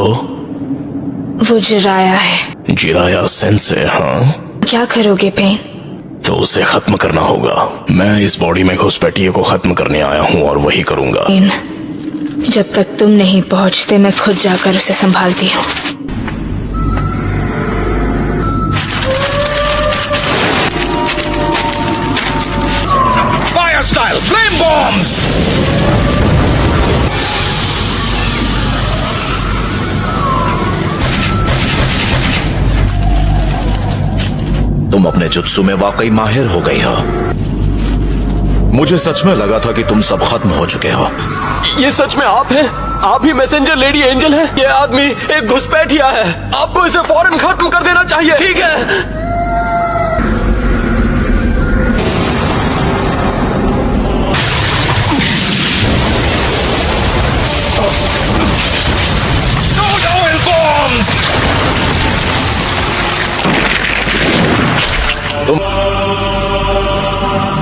तो वो जिराया है। Jiraiya sensei? हाँ, क्या करोगे पेन? तो उसे खत्म करना होगा। मैं इस बॉडी में घुसपैठिए को खत्म करने आया हूँ और वही करूंगा। पेन, जब तक तुम नहीं पहुंचते मैं खुद जाकर उसे संभालती हूँ। Fire style flame bombs! तुम अपने जुत्सु में वाकई माहिर हो गई हो। मुझे सच में लगा था कि तुम सब खत्म हो चुके हो। ये सच में आप हैं? आप ही मैसेंजर लेडी एंजल हैं? ये आदमी एक घुसपैठिया है। आपको इसे फौरन खत्म कर देना चाहिए। ठीक है?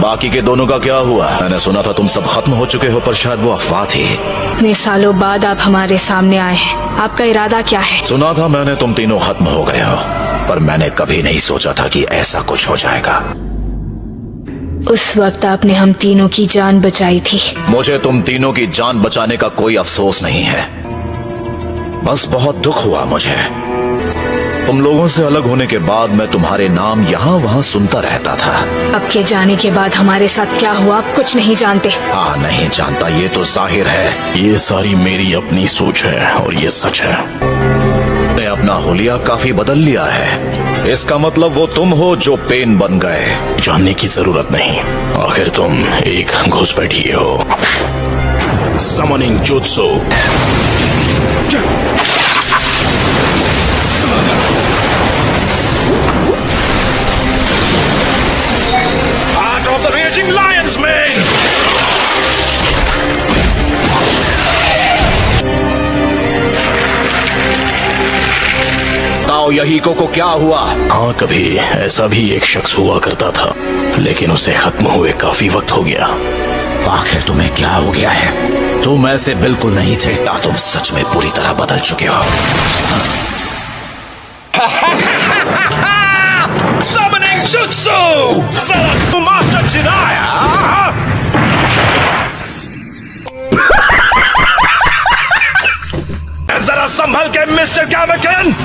बाकी के दोनों का क्या हुआ? मैंने सुना था तुम सब खत्म हो चुके हो, पर शायद वो अफवाह थी। इतने सालों बाद आप हमारे सामने आए हैं, आपका इरादा क्या है? सुना था मैंने तुम तीनों खत्म हो गए हो, पर मैंने कभी नहीं सोचा था कि ऐसा कुछ हो जाएगा। उस वक्त आपने हम तीनों की जान बचाई थी। मुझे तुम तीनों की जान बचाने का कोई अफसोस नहीं है, बस बहुत दुख हुआ मुझे। तुम लोगों से अलग होने के बाद मैं तुम्हारे नाम यहाँ वहाँ सुनता रहता था। आपके जाने के बाद हमारे साथ क्या हुआ आप कुछ नहीं जानते। हाँ, नहीं जानता, ये तो जाहिर है। ये सारी मेरी अपनी सोच है और ये सच है। मैंने अपना हुलिया काफी बदल लिया है। इसका मतलब वो तुम हो जो पेन बन गए। जानने की जरूरत नहीं, आखिर तुम एक घुसपैठिए हो। Summoning jutsu. यही को क्या हुआ? हाँ, कभी ऐसा भी एक शख्स हुआ करता था, लेकिन उसे खत्म हुए काफी वक्त हो गया। आखिर तुम्हें क्या हो गया है? तुम ऐसे बिल्कुल नहीं थे। तुम सच में पूरी तरह बदल चुके हो। Summoning Jutsu! Zetsu Master Jiraiya! जरा संभल के मिस्टर कैमकन।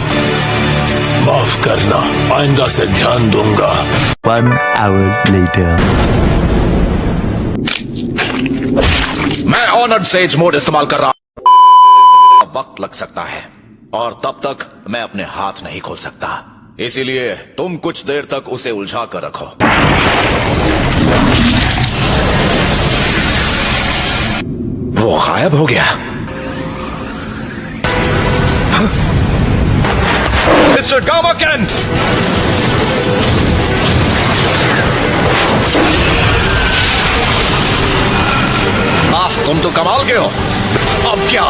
माफ करना, आइंदा से ध्यान दूंगा। 1 hour later. मैं ऑनर्ड सेज मोड इस्तेमाल कर रहा हूं। वक्त लग सकता है और तब तक मैं अपने हाथ नहीं खोल सकता, इसीलिए तुम कुछ देर तक उसे उलझा कर रखो। वो गायब हो गया। मिस्टर गामाकेन! तुम तो कमाल के हो। अब क्या?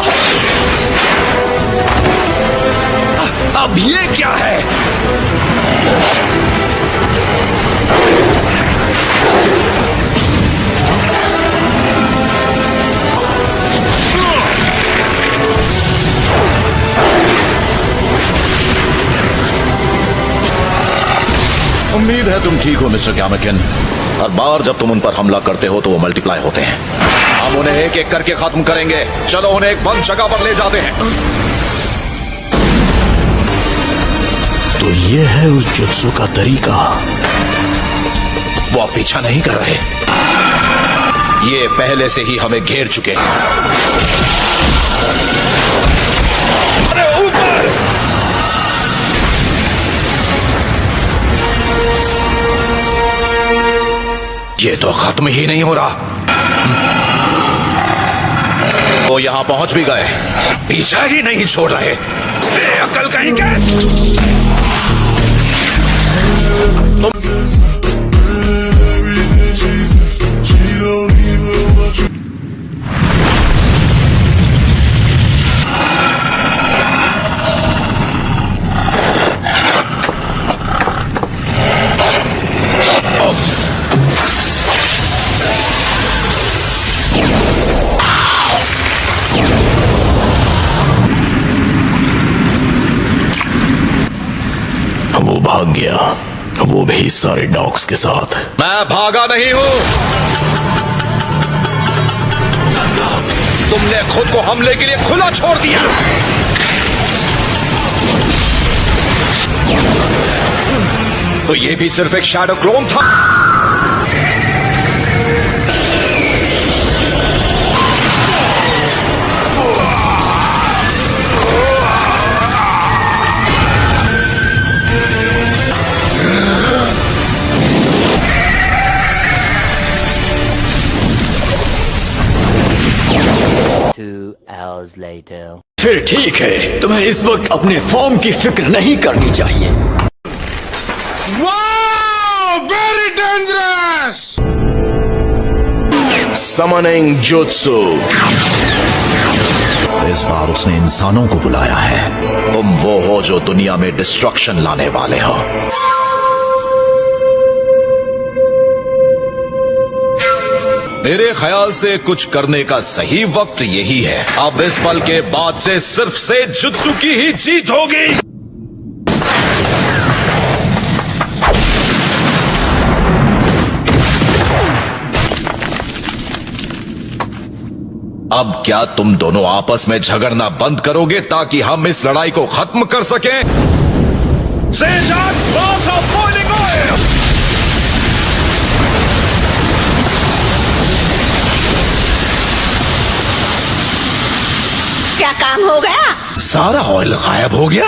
अब ये क्या है? उम्मीद है तुम ठीक हो मिस्टर कैमकन। हर बार जब तुम उन पर हमला करते हो तो वो मल्टीप्लाई होते हैं। हम उन्हें एक एक करके खत्म करेंगे। चलो उन्हें एक बंद जगह पर ले जाते हैं। तो ये है उस जुत्सु का तरीका। वो अब पीछा नहीं कर रहे, ये पहले से ही हमें घेर चुके हैं। अरे ऊपर! ये तो खत्म ही नहीं हो रहा। वो यहां पहुंच भी गए, पीछा ही नहीं छोड़ रहे। अकल कहीं के। भाग गया, वो भी सारे डॉग्स के साथ। मैं भागा नहीं हूं, तुमने खुद को हमले के लिए खुला छोड़ दिया। तो ये भी सिर्फ एक शैडो क्लोन था। फिर ठीक है, तुम्हें इस वक्त अपने फॉर्म की फिक्र नहीं करनी चाहिए। Very dangerous! Summoning Jutsu। इस बार उसने इंसानों को बुलाया है। तुम वो हो जो दुनिया में डिस्ट्रक्शन लाने वाले हो। मेरे ख्याल से कुछ करने का सही वक्त यही है। अब इस पल के बाद से सिर्फ से जुत्सु की ही जीत होगी। अब क्या तुम दोनों आपस में झगड़ना बंद करोगे ताकि हम इस लड़ाई को खत्म कर सकें? Seijan, bath of boiling oil! क्या काम हो गया? सारा ऑयल गायब हो गया।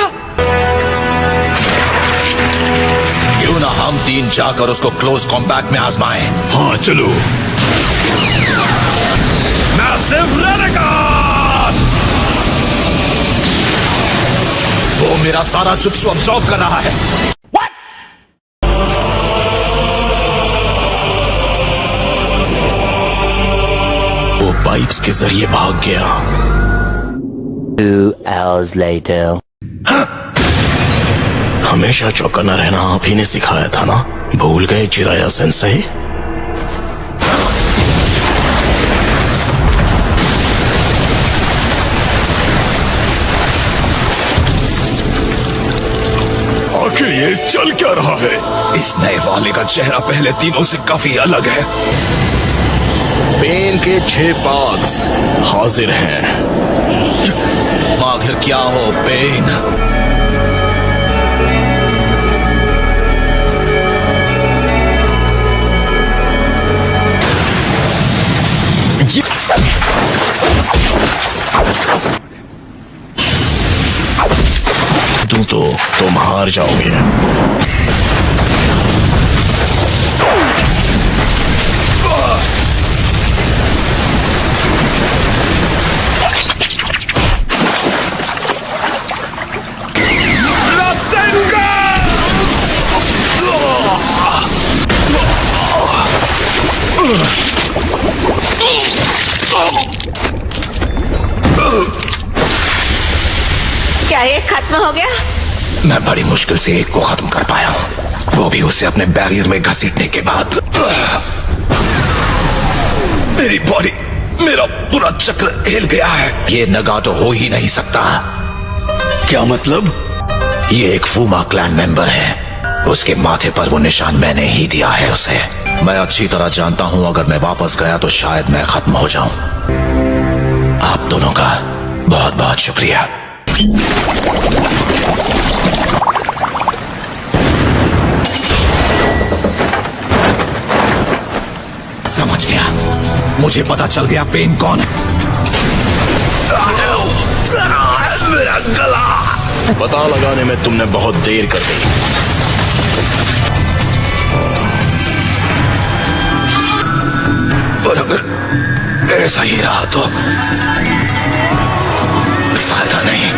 क्यों ना हम तीन जाकर उसको क्लोज कॉम्पैक्ट में आजमाएं? हाँ चलो। मैसिव रेनेगन! वो मेरा सारा जुत्सु अब्सॉर्ब कर रहा है। वो पाइप्स के जरिए भाग गया। 2 hours later. हमेशा चौकन्ना रहना आप ही ने सिखाया था ना, भूल गए चिराया सेंसेई? आखिर ये चल क्या रहा है? इस नए वाले का चेहरा पहले तीनों से काफी अलग है। पेन के 6 पार्ट्स हाजिर हैं। आखिर क्या हो पेन? तो तुम हार जाओगे। क्या ये खत्म हो गया? मैं बड़ी मुश्किल से एक को खत्म कर पाया हूं, वो भी उसे अपने बैरियर में घसीटने के बाद। मेरी बॉडी, मेरा पूरा चक्र हिल गया है। ये नगाटो हो ही नहीं सकता। क्या मतलब? ये एक फूमा क्लैन मेंबर है। उसके माथे पर वो निशान मैंने ही दिया है उसे। मैं अच्छी तरह जानता हूं अगर मैं वापस गया तो शायद मैं खत्म हो जाऊं। आप दोनों का बहुत बहुत शुक्रिया। समझ गया, मुझे पता चल गया पेन कौन है। मेरा गला। पता लगाने में तुमने बहुत देर कर दी। और अगर ऐसा ही रहा तो फायदा नहीं।